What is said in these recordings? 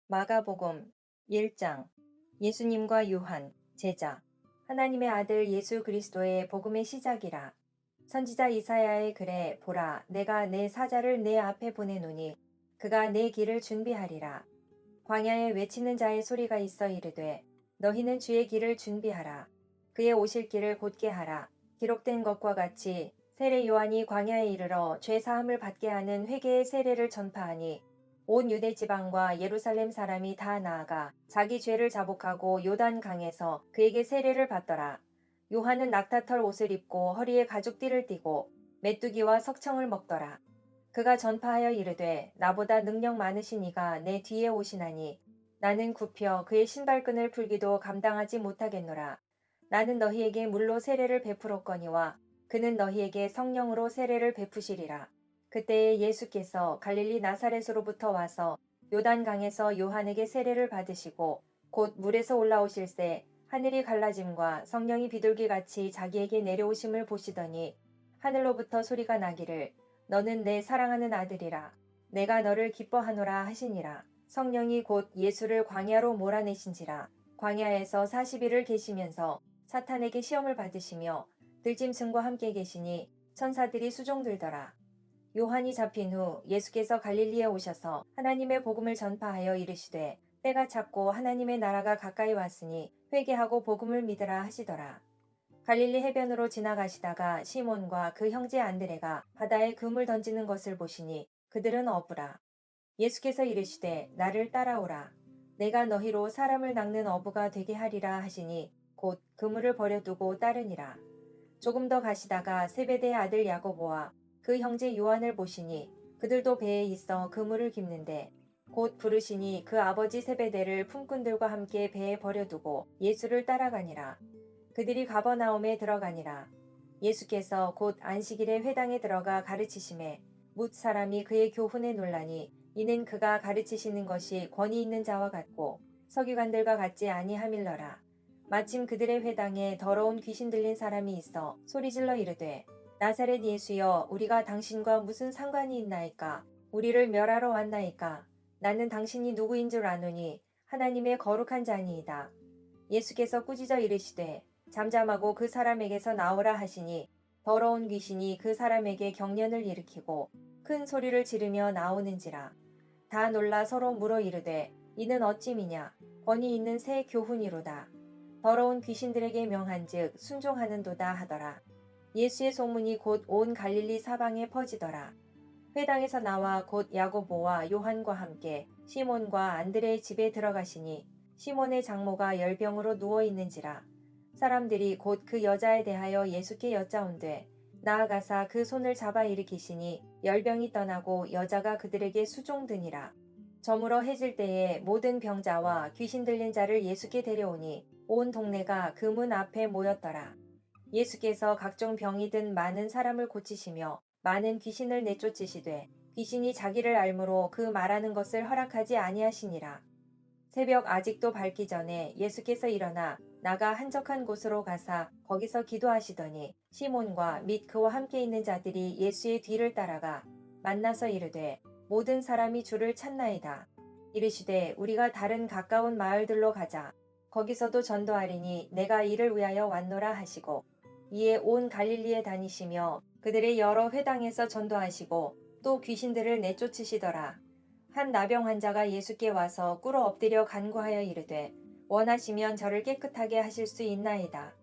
마가복음 1장. 예수님과 요한 제자. 하나님의 아들 예수 그리스도의 복음의 시작이라. 선지자 이사야의 글에 보라, 내가 내 사자를 내 앞에 보내노니 그가 내 길을 준비하리라. 광야에 외치는 자의 소리가 있어 이르되 너희는 주의 길을 준비하라. 그의 오실 길을 곧게 하라. 기록된 것과 같이 세례 요한이 광야에 이르러 죄 사함을 받게 하는 회개의 세례를 전파하니 온 유대 지방과 예루살렘 사람이 다 나아가 자기 죄를 자복하고 요단 강에서 그에게 세례를 받더라. 요한은 낙타털 옷을 입고 허리에 가죽띠를 띠고 메뚜기와 석청을 먹더라. 그가 전파하여 이르되 나보다 능력 많으신 이가 내 뒤에 오시나니 나는 굽혀 그의 신발끈을 풀기도 감당하지 못하겠노라. 나는 너희에게 물로 세례를 베풀었거니와 그는 너희에게 성령으로 세례를 베푸시리라. 그때에 예수께서 갈릴리 나사렛으로부터 와서 요단강에서 요한에게 세례를 받으시고 곧 물에서 올라오실새 하늘이 갈라짐과 성령이 비둘기같이 자기에게 내려오심을 보시더니 하늘로부터 소리가 나기를 너는 내 사랑하는 아들이라 내가 너를 기뻐하노라 하시니라. 성령이 곧 예수를 광야로 몰아내신지라. 광야에서 40일을 계시면서 사탄에게 시험을 받으시며 들짐승과 함께 계시니 천사들이 수종들더라. 요한이 잡힌 후 예수께서 갈릴리에 오셔서 하나님의 복음을 전파하여 이르시되 때가 찼고 하나님의 나라가 가까이 왔으니 회개하고 복음을 믿으라 하시더라. 갈릴리 해변으로 지나가시다가 시몬과 그 형제 안드레가 바다에 금을 던지는 것을 보시니 그들은 어부라. 예수께서 이르시되 나를 따라오라. 내가 너희로 사람을 낚는 어부가 되게 하리라 하시니 곧 그물을 버려두고 따르니라. 조금 더 가시다가 세베대의 아들 야고보와 그 형제 요한을 보시니 그들도 배에 있어 그물을 깁는데 곧 부르시니 그 아버지 세베대를 품꾼들과 함께 배에 버려두고 예수를 따라가니라. 그들이 가버나움에 들어가니라. 예수께서 곧 안식일에 회당에 들어가 가르치심에 뭇 사람이 그의 교훈에 놀라니 이는 그가 가르치시는 것이 권위 있는 자와 같고 서기관들과 같지 아니함일러라. 마침 그들의 회당에 더러운 귀신 들린 사람이 있어 소리질러 이르되 나사렛 예수여 우리가 당신과 무슨 상관이 있나이까. 우리를 멸하러 왔나이까. 나는 당신이 누구인 줄 아노니 하나님의 거룩한 자니이다. 예수께서 꾸짖어 이르시되 잠잠하고 그 사람에게서 나오라 하시니 더러운 귀신이 그 사람에게 경련을 일으키고 큰 소리를 지르며 나오는지라. 다 놀라 서로 물어 이르되 이는 어찌미냐. 권위 있는 새 교훈이로다. 더러운 귀신들에게 명한즉 순종하는도다 하더라. 예수의 소문이 곧 온 갈릴리 사방에 퍼지더라. 회당에서 나와 곧 야고보와 요한과 함께 시몬과 안드레의 집에 들어가시니 시몬의 장모가 열병으로 누워 있는지라. 사람들이 곧 그 여자에 대하여 예수께 여짜온되 나아가사 그 손을 잡아 일으키시니 열병이 떠나고 여자가 그들에게 수종드니라. 저물어 해질 때에 모든 병자와 귀신 들린 자를 예수께 데려오니 온 동네가 그 문 앞에 모였더라. 예수께서 각종 병이 든 많은 사람을 고치시며 많은 귀신을 내쫓으시되 귀신이 자기를 알므로 그 말하는 것을 허락하지 아니하시니라. 새벽 아직도 밝기 전에 예수께서 일어나 나가 한적한 곳으로 가사 거기서 기도하시더니 시몬과 및 그와 함께 있는 자들이 예수의 뒤를 따라가 만나서 이르되 모든 사람이 주를 찾나이다. 이르시되 우리가 다른 가까운 마을들로 가자. 거기서도 전도하리니 내가 이를 위하여 왔노라 하시고 이에 온 갈릴리에 다니시며 그들의 여러 회당에서 전도하시고 또 귀신들을 내쫓으시더라. 한 나병 환자가 예수께 와서 꿇어 엎드려 간구하여 이르되 원하시면 저를 깨끗하게 하실 수 있나이다.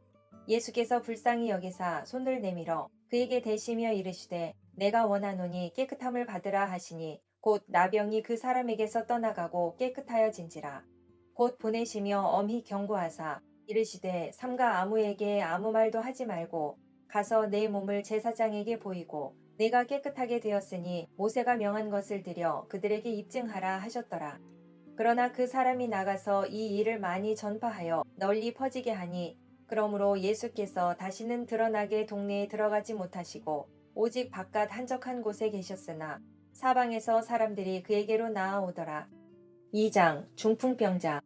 예수께서 불쌍히 여기사 손을 내밀어 그에게 대시며 이르시되 내가 원하노니 깨끗함을 받으라 하시니 곧 나병이 그 사람에게서 떠나가고 깨끗하여진지라. 곧 보내시며 엄히 경고하사 이르시되 삼가 아무에게 아무 말도 하지 말고 가서 내 몸을 제사장에게 보이고 내가 깨끗하게 되었으니 모세가 명한 것을 드려 그들에게 입증하라 하셨더라. 그러나 그 사람이 나가서 이 일을 많이 전파하여 널리 퍼지게 하니 그러므로 예수께서 다시는 드러나게 동네에 들어가지 못하시고 오직 바깥 한적한 곳에 계셨으나 사방에서 사람들이 그에게로 나아오더라. 2장 중풍병자.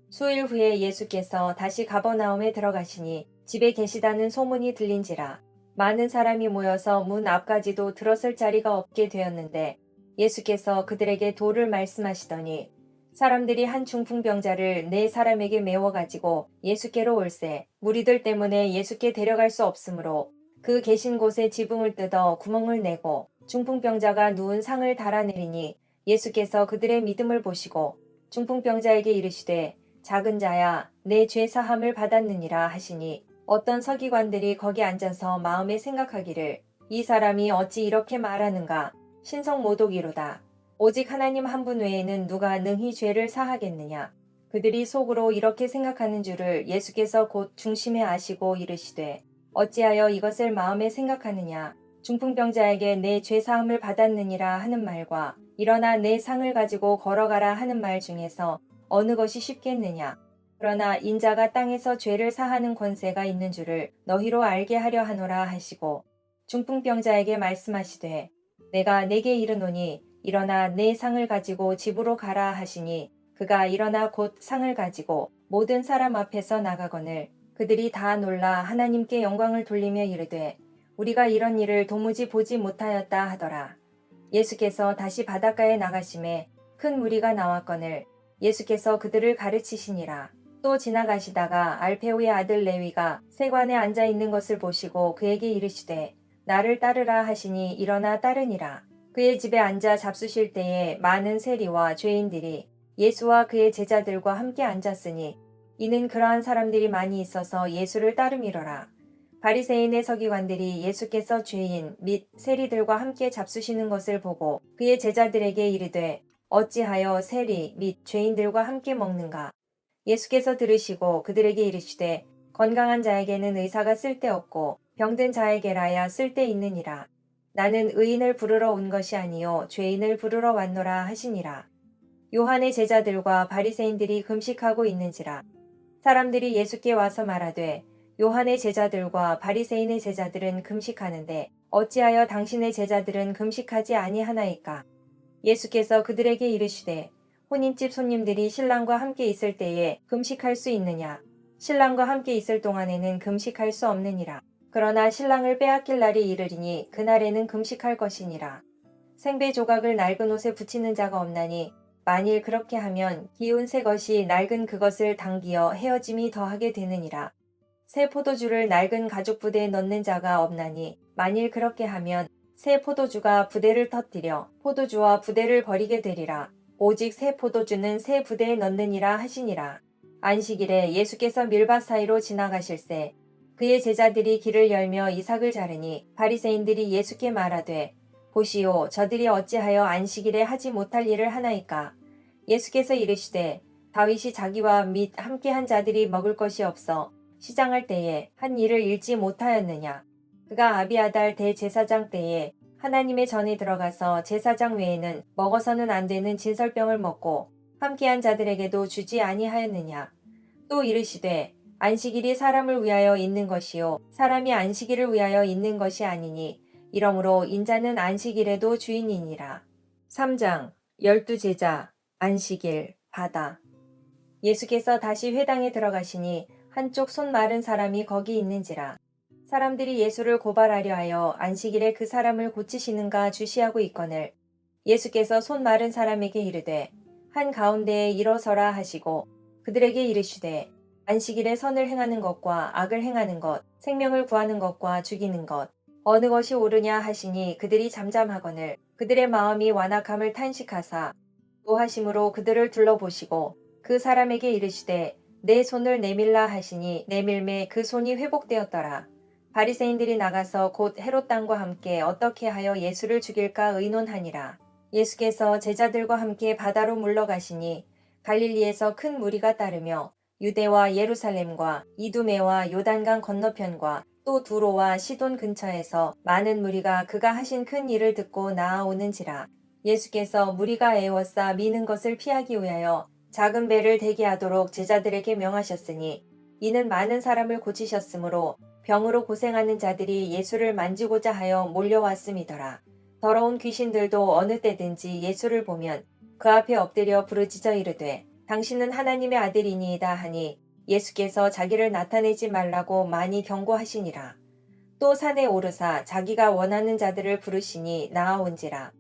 수일 후에 예수께서 다시 가버나움에 들어가시니 집에 계시다는 소문이 들린지라. 많은 사람이 모여서 문 앞까지도 들어설 자리가 없게 되었는데 예수께서 그들에게 도를 말씀하시더니 사람들이 한 중풍병자를 네 사람에게 메워 가지고 예수께로 올세 무리들 때문에 예수께 데려갈 수 없으므로 그 계신 곳에 지붕을 뜯어 구멍을 내고 중풍병자가 누운 상을 달아내리니 예수께서 그들의 믿음을 보시고 중풍병자에게 이르시되 작은 자야 내 죄 사함을 받았느니라 하시니 어떤 서기관들이 거기 앉아서 마음에 생각하기를 이 사람이 어찌 이렇게 말하는가 신성모독이로다. 오직 하나님 한 분 외에는 누가 능히 죄를 사하겠느냐. 그들이 속으로 이렇게 생각하는 줄을 예수께서 곧 중심에 아시고 이르시되 어찌하여 이것을 마음에 생각하느냐. 중풍병자에게 내 죄 사함을 받았느니라 하는 말과 일어나 내 상을 가지고 걸어가라 하는 말 중에서 어느 것이 쉽겠느냐. 그러나 인자가 땅에서 죄를 사하는 권세가 있는 줄을 너희로 알게 하려 하노라 하시고 중풍병자에게 말씀하시되 내가 내게 이르노니 일어나 내 상을 가지고 집으로 가라 하시니 그가 일어나 곧 상을 가지고 모든 사람 앞에서 나가거늘 그들이 다 놀라 하나님께 영광을 돌리며 이르되 우리가 이런 일을 도무지 보지 못하였다 하더라. 예수께서 다시 바닷가에 나가심에 큰 무리가 나왔거늘 예수께서 그들을 가르치시니라. 또 지나가시다가 알페오의 아들 레위가 세관에 앉아 있는 것을 보시고 그에게 이르시되 나를 따르라 하시니 일어나 따르니라. 그의 집에 앉아 잡수실 때에 많은 세리와 죄인들이 예수와 그의 제자들과 함께 앉았으니 이는 그러한 사람들이 많이 있어서 예수를 따름이러라. 바리새인의 서기관들이 예수께서 죄인 및 세리들과 함께 잡수시는 것을 보고 그의 제자들에게 이르되 어찌하여 세리 및 죄인들과 함께 먹는가. 예수께서 들으시고 그들에게 이르시되 건강한 자에게는 의사가 쓸데없고 병든 자에게라야 쓸데있느니라. 나는 의인을 부르러 온 것이 아니요 죄인을 부르러 왔노라 하시니라. 요한의 제자들과 바리새인들이 금식하고 있는지라. 사람들이 예수께 와서 말하되 요한의 제자들과 바리새인의 제자들은 금식하는데 어찌하여 당신의 제자들은 금식하지 아니하나이까. 예수께서 그들에게 이르시되 혼인집 손님들이 신랑과 함께 있을 때에 금식할 수 있느냐. 신랑과 함께 있을 동안에는 금식할 수 없느니라. 그러나 신랑을 빼앗길 날이 이르리니 그날에는 금식할 것이니라. 생배 조각을 낡은 옷에 붙이는 자가 없나니 만일 그렇게 하면 기운 새 것이 낡은 그것을 당기어 헤어짐이 더하게 되느니라. 새 포도주를 낡은 가죽 부대에 넣는 자가 없나니 만일 그렇게 하면 새 포도주가 부대를 터뜨려 포도주와 부대를 버리게 되리라. 오직 새 포도주는 새 부대에 넣느니라 하시니라. 안식일에 예수께서 밀밭 사이로 지나가실새 그의 제자들이 길을 열며 이삭을 자르니 바리새인들이 예수께 말하되 보시오 저들이 어찌하여 안식일에 하지 못할 일을 하나이까. 예수께서 이르시되 다윗이 자기와 및 함께한 자들이 먹을 것이 없어 시장할 때에 한 일을 잃지 못하였느냐. 그가 아비아달 대제사장 때에 하나님의 전에 들어가서 제사장 외에는 먹어서는 안 되는 진설병을 먹고 함께한 자들에게도 주지 아니하였느냐. 또 이르시되 안식일이 사람을 위하여 있는 것이요 사람이 안식일을 위하여 있는 것이 아니니 이러므로 인자는 안식일에도 주인이니라. 3장 12제자 안식일 바다. 예수께서 다시 회당에 들어가시니 한쪽 손 마른 사람이 거기 있는지라. 사람들이 예수를 고발하려 하여 안식일에 그 사람을 고치시는가 주시하고 있거늘 예수께서 손 마른 사람에게 이르되 한 가운데에 일어서라 하시고 그들에게 이르시되 안식일에 선을 행하는 것과 악을 행하는 것, 생명을 구하는 것과 죽이는 것, 어느 것이 옳으냐 하시니 그들이 잠잠하거늘 그들의 마음이 완악함을 탄식하사 노하심으로 그들을 둘러보시고 그 사람에게 이르시되 내 손을 내밀라 하시니 내밀매 그 손이 회복되었더라. 바리새인들이 나가서 곧 헤롯 당과 함께 어떻게 하여 예수를 죽일까 의논하니라. 예수께서 제자들과 함께 바다로 물러가시니 갈릴리에서 큰 무리가 따르며 유대와 예루살렘과 이두메와 요단강 건너편과 또 두로와 시돈 근처에서 많은 무리가 그가 하신 큰 일을 듣고 나아오는지라. 예수께서 무리가 애워싸 미는 것을 피하기 위하여 작은 배를 대기 하도록 제자들에게 명하셨으니 이는 많은 사람을 고치셨으므로 병으로 고생하는 자들이 예수를 만지고자 하여 몰려왔음이더라. 더러운 귀신들도 어느 때든지 예수를 보면 그 앞에 엎드려 부르짖어 이르되 당신은 하나님의 아들이니이다 하니 예수께서 자기를 나타내지 말라고 많이 경고하시니라. 또 산에 오르사 자기가 원하는 자들을 부르시니 나아온지라.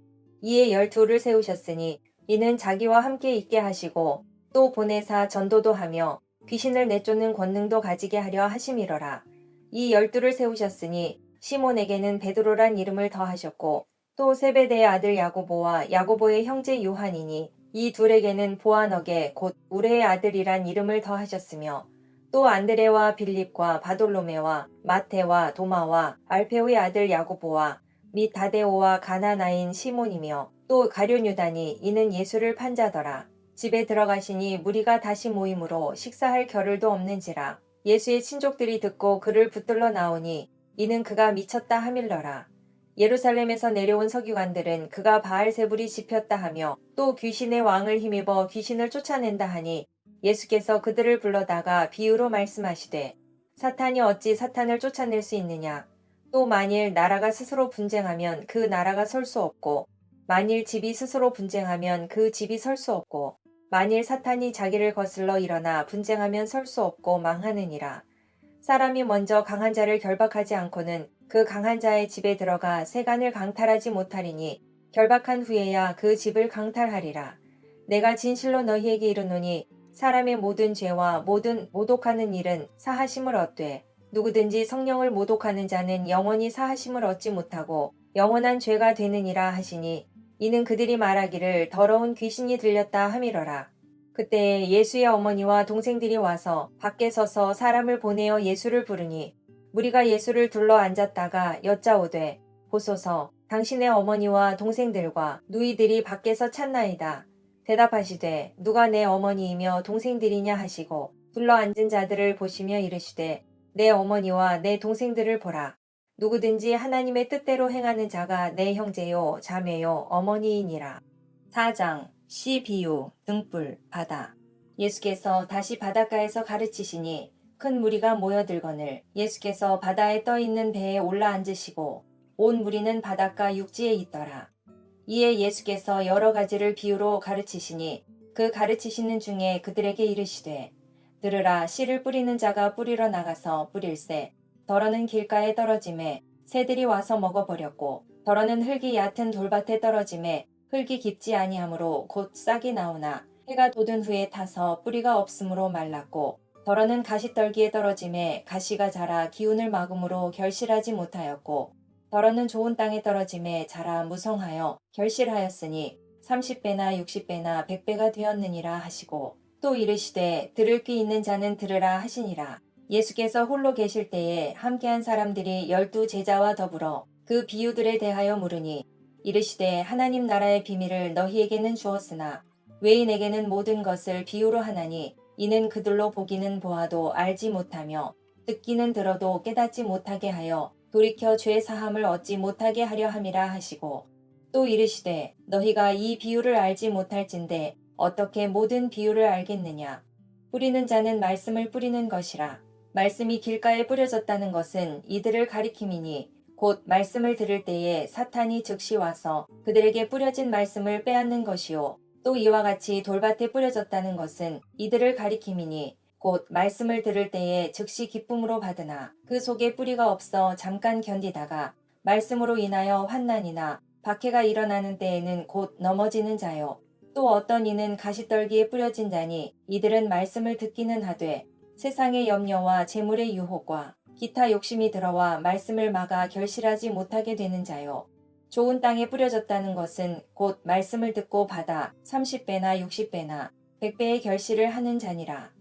이에 12를 세우셨으니 이는 자기와 함께 있게 하시고 또 보내사 전도도 하며 귀신을 내쫓는 권능도 가지게 하려 하심이로라. 이 12를 세우셨으니 시몬에게는 베드로란 이름을 더하셨고 또 세베대의 아들 야고보와 야고보의 형제 요한이니 이 둘에게는 보아너게 곧 우레의 아들이란 이름을 더하셨으며 또 안드레와 빌립과 바돌로메와 마테와 도마와 알페오의 아들 야고보와 및 다데오와 가나나인 시몬이며 또 가룟 유다니 이는 예수를 판자더라. 집에 들어가시니 무리가 다시 모임으로 식사할 겨를도 없는지라. 예수의 친족들이 듣고 그를 붙들러 나오니 이는 그가 미쳤다 하밀러라. 예루살렘에서 내려온 서기관들은 그가 바알세불이 집혔다 하며 또 귀신의 왕을 힘입어 귀신을 쫓아낸다 하니 예수께서 그들을 불러다가 비유로 말씀하시되 사탄이 어찌 사탄을 쫓아낼 수 있느냐. 또 만일 나라가 스스로 분쟁하면 그 나라가 설 수 없고 만일 집이 스스로 분쟁하면 그 집이 설 수 없고 만일 사탄이 자기를 거슬러 일어나 분쟁하면 설 수 없고 망하느니라. 사람이 먼저 강한 자를 결박하지 않고는 그 강한 자의 집에 들어가 세간을 강탈하지 못하리니 결박한 후에야 그 집을 강탈하리라. 내가 진실로 너희에게 이르노니 사람의 모든 죄와 모든 모독하는 일은 사하심을 얻되 누구든지 성령을 모독하는 자는 영원히 사하심을 얻지 못하고 영원한 죄가 되느니라 하시니 이는 그들이 말하기를 더러운 귀신이 들렸다 함이러라. 그때에 예수의 어머니와 동생들이 와서 밖에 서서 사람을 보내어 예수를 부르니 무리가 예수를 둘러 앉았다가 여짜오되 보소서 당신의 어머니와 동생들과 누이들이 밖에서 찾나이다. 대답하시되 누가 내 어머니이며 동생들이냐 하시고 둘러 앉은 자들을 보시며 이르시되 내 어머니와 내 동생들을 보라. 누구든지 하나님의 뜻대로 행하는 자가 내 형제요 자매요 어머니이니라. 4장 시 비유 등불 바다. 예수께서 다시 바닷가에서 가르치시니 큰 무리가 모여들거늘 예수께서 바다에 떠 있는 배에 올라 앉으시고 온 무리는 바닷가 육지에 있더라. 이에 예수께서 여러 가지를 비유로 가르치시니 그 가르치시는 중에 그들에게 이르시되 들으라. 씨를 뿌리는 자가 뿌리러 나가서 뿌릴새 덜어는 길가에 떨어짐에 새들이 와서 먹어버렸고 덜어는 흙이 얕은 돌밭에 떨어짐에 흙이 깊지 아니하므로 곧 싹이 나오나 해가 돋은 후에 타서 뿌리가 없으므로 말랐고 덜어는 가시떨기에 떨어짐에 가시가 자라 기운을 막음으로 결실하지 못하였고 덜어는 좋은 땅에 떨어짐에 자라 무성하여 결실하였으니 30배나 60배나 100배가 되었느니라 하시고 또 이르시되 들을 귀 있는 자는 들으라 하시니라. 예수께서 홀로 계실 때에 함께한 사람들이 12 제자와 더불어 그 비유들에 대하여 물으니 이르시되 하나님 나라의 비밀을 너희에게는 주었으나 외인에게는 모든 것을 비유로 하나니 이는 그들로 보기는 보아도 알지 못하며 듣기는 들어도 깨닫지 못하게 하여 돌이켜 죄 사함을 얻지 못하게 하려 함이라 하시고 또 이르시되 너희가 이 비유를 알지 못할진대 어떻게 모든 비유를 알겠느냐. 뿌리는 자는 말씀을 뿌리는 것이라. 말씀이 길가에 뿌려졌다는 것은 이들을 가리킴이니 곧 말씀을 들을 때에 사탄이 즉시 와서 그들에게 뿌려진 말씀을 빼앗는 것이요. 또 이와 같이 돌밭에 뿌려졌다는 것은 이들을 가리킴이니 곧 말씀을 들을 때에 즉시 기쁨으로 받으나 그 속에 뿌리가 없어 잠깐 견디다가 말씀으로 인하여 환난이나 박해가 일어나는 때에는 곧 넘어지는 자요. 또 어떤 이는 가시떨기에 뿌려진 자니 이들은 말씀을 듣기는 하되 세상의 염려와 재물의 유혹과 기타 욕심이 들어와 말씀을 막아 결실하지 못하게 되는 자요. 좋은 땅에 뿌려졌다는 것은 곧 말씀을 듣고 받아 30배나 60배나 100배의 결실을 하는 자니라.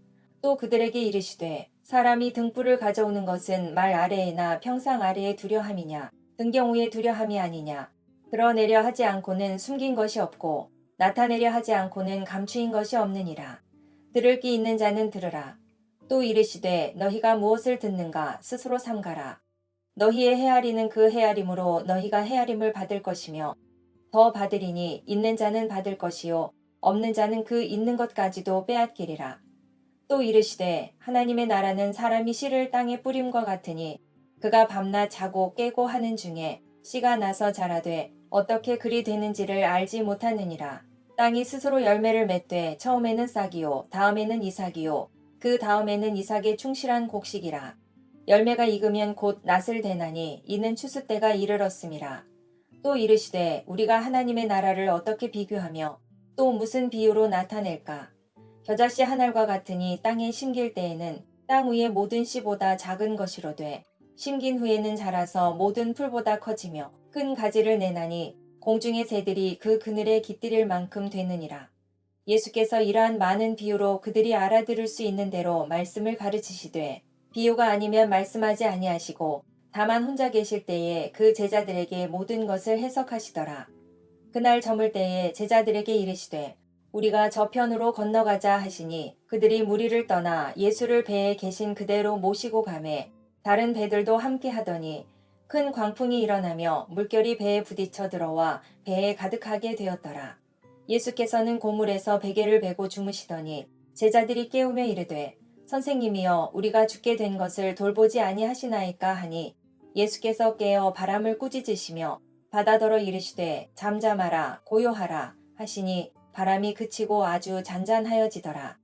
또 그들에게 이르시되 사람이 등불을 가져오는 것은 말 아래에나 평상 아래에 두려 함이냐 등경 위에 두려 함이 아니냐. 드러내려 하지 않고는 숨긴 것이 없고 나타내려 하지 않고는 감추인 것이 없느니라. 들을 귀 있는 자는 들으라. 또 이르시되 너희가 무엇을 듣는가 스스로 삼가라. 너희의 헤아리는 그 헤아림으로 너희가 헤아림을 받을 것이며 더 받으리니 있는 자는 받을 것이요 없는 자는 그 있는 것까지도 빼앗기리라. 또 이르시되 하나님의 나라는 사람이 씨를 땅에 뿌림과 같으니 그가 밤낮 자고 깨고 하는 중에 씨가 나서 자라되 어떻게 그리 되는지를 알지 못하느니라. 땅이 스스로 열매를 맺되 처음에는 싹이요 다음에는 이삭이요 그 다음에는 이삭의 충실한 곡식이라. 열매가 익으면 곧 낫을 대나니 이는 추수 때가 이르렀음이라. 또 이르시되 우리가 하나님의 나라를 어떻게 비교하며 또 무슨 비유로 나타낼까? 겨자씨 한 알과 같으니 땅에 심길 때에는 땅 위의 모든 씨보다 작은 것이로되 심긴 후에는 자라서 모든 풀보다 커지며 큰 가지를 내나니 공중의 새들이 그 그늘에 깃들일 만큼 되느니라. 예수께서 이러한 많은 비유로 그들이 알아들을 수 있는 대로 말씀을 가르치시되 비유가 아니면 말씀하지 아니하시고 다만 혼자 계실 때에 그 제자들에게 모든 것을 해석하시더라. 그날 저물 때에 제자들에게 이르시되 우리가 저편으로 건너가자 하시니 그들이 무리를 떠나 예수를 배에 계신 그대로 모시고 가매 다른 배들도 함께 하더니 큰 광풍이 일어나며 물결이 배에 부딪혀 들어와 배에 가득하게 되었더라. 예수께서는 고물에서 베개를 베고 주무시더니 제자들이 깨우며 이르되 선생님이여 우리가 죽게 된 것을 돌보지 아니하시나이까 하니 예수께서 깨어 바람을 꾸짖으시며 바다더러 이르시되 잠잠하라 고요하라 하시니 바람이 그치고 아주 잔잔하여지더라.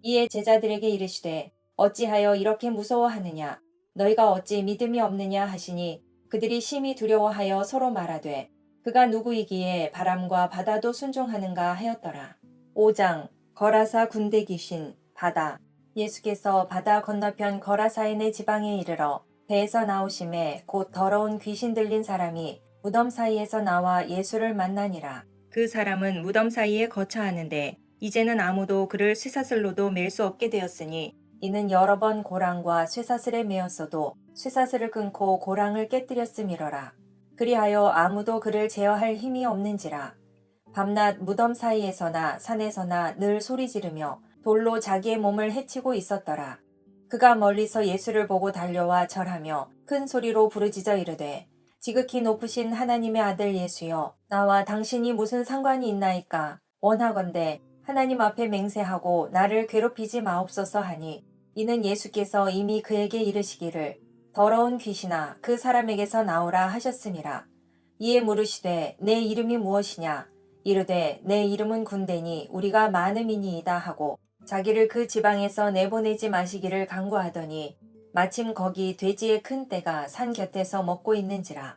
이에 제자들에게 이르시되 어찌하여 이렇게 무서워하느냐 너희가 어찌 믿음이 없느냐 하시니 그들이 심히 두려워하여 서로 말하되 그가 누구이기에 바람과 바다도 순종하는가 하였더라. 5장 거라사 군대 귀신 바다. 예수께서 바다 건너편 거라사인의 지방에 이르러 배에서 나오심에 곧 더러운 귀신 들린 사람이 무덤 사이에서 나와 예수를 만나니라. 그 사람은 무덤 사이에 거처하는데 이제는 아무도 그를 쇠사슬로도 맬 수 없게 되었으니 이는 여러 번 고랑과 쇠사슬에 매었어도 쇠사슬을 끊고 고랑을 깨뜨렸음이러라. 그리하여 아무도 그를 제어할 힘이 없는지라. 밤낮 무덤 사이에서나 산에서나 늘 소리 지르며 돌로 자기의 몸을 해치고 있었더라. 그가 멀리서 예수를 보고 달려와 절하며 큰 소리로 부르짖어 이르되 지극히 높으신 하나님의 아들 예수여 나와 당신이 무슨 상관이 있나이까 원하건대 하나님 앞에 맹세하고 나를 괴롭히지 마옵소서 하니 이는 예수께서 이미 그에게 이르시기를 더러운 귀신아 그 사람에게서 나오라 하셨음이라. 이에 물으시되 내 이름이 무엇이냐 이르되 내 이름은 군대니 우리가 많음이니이다 하고 자기를 그 지방에서 내보내지 마시기를 간구하더니 마침 거기 돼지의 큰 떼가 산 곁에서 먹고 있는지라.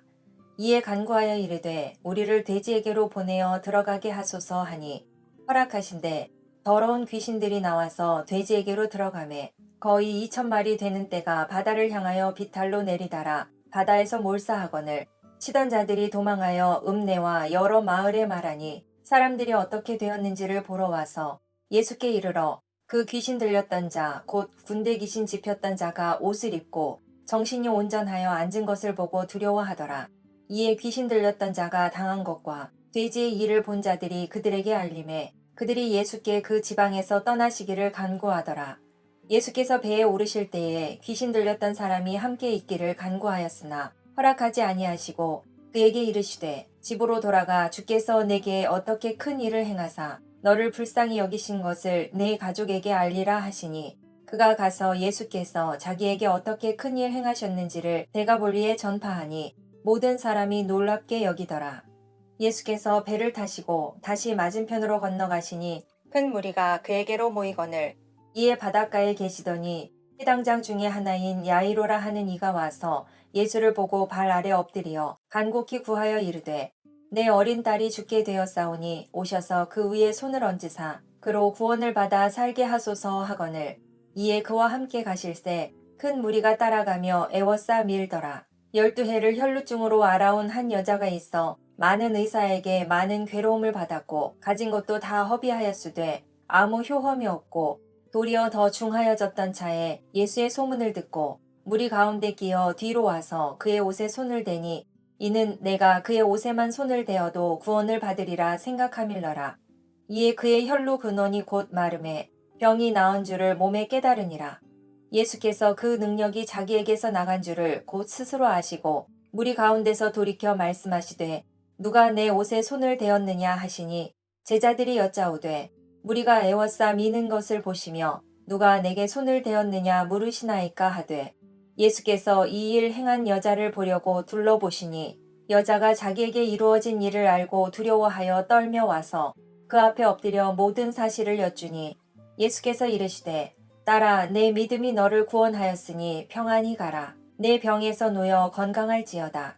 이에 간구하여 이르되 우리를 돼지에게로 보내어 들어가게 하소서 하니 허락하신대 더러운 귀신들이 나와서 돼지에게로 들어가매 거의 2,000마리 되는 떼가 바다를 향하여 비탈로 내리달아 바다에서 몰사하거늘 치던 자들이 도망하여 읍내와 여러 마을에 말하니 사람들이 어떻게 되었는지를 보러 와서 예수께 이르러 그 귀신 들렸던 자 곧 군대 귀신 집혔던 자가 옷을 입고 정신이 온전하여 앉은 것을 보고 두려워하더라. 이에 귀신 들렸던 자가 당한 것과 돼지의 일을 본 자들이 그들에게 알림해 그들이 예수께 그 지방에서 떠나시기를 간구하더라. 예수께서 배에 오르실 때에 귀신 들렸던 사람이 함께 있기를 간구하였으나 허락하지 아니하시고 그에게 이르시되 집으로 돌아가 주께서 내게 어떻게 큰 일을 행하사 너를 불쌍히 여기신 것을 내 가족에게 알리라 하시니 그가 가서 예수께서 자기에게 어떻게 큰 일 행하셨는지를 데가볼리에 전파하니 모든 사람이 놀랍게 여기더라. 예수께서 배를 타시고 다시 맞은편으로 건너가시니 큰 무리가 그에게로 모이거늘 이에 바닷가에 계시더니 해당장 중에 하나인 야이로라 하는 이가 와서 예수를 보고 발 아래 엎드리어 간곡히 구하여 이르되 내 어린 딸이 죽게 되었사오니 오셔서 그 위에 손을 얹으사 그로 구원을 받아 살게 하소서 하거늘 이에 그와 함께 가실새 큰 무리가 따라가며 애워싸 밀더라. 12해를 혈루증으로 앓아온 한 여자가 있어 많은 의사에게 많은 괴로움을 받았고 가진 것도 다 허비하였으되 아무 효험이 없고 도리어 더 중하여졌던 차에 예수의 소문을 듣고 무리 가운데 끼어 뒤로 와서 그의 옷에 손을 대니 이는 내가 그의 옷에만 손을 대어도 구원을 받으리라 생각함일러라. 이에 그의 혈루 근원이 곧 마름에 병이 나은 줄을 몸에 깨달으니라. 예수께서 그 능력이 자기에게서 나간 줄을 곧 스스로 아시고 무리 가운데서 돌이켜 말씀하시되 누가 내 옷에 손을 대었느냐 하시니 제자들이 여짜오되 무리가 애워싸 미는 것을 보시며 누가 내게 손을 대었느냐 물으시나이까 하되 예수께서 이 일 행한 여자를 보려고 둘러보시니 여자가 자기에게 이루어진 일을 알고 두려워하여 떨며 와서 그 앞에 엎드려 모든 사실을 여쭈니 예수께서 이르시되 딸아 내 믿음이 너를 구원하였으니 평안히 가라. 내 병에서 놓여 건강할지어다.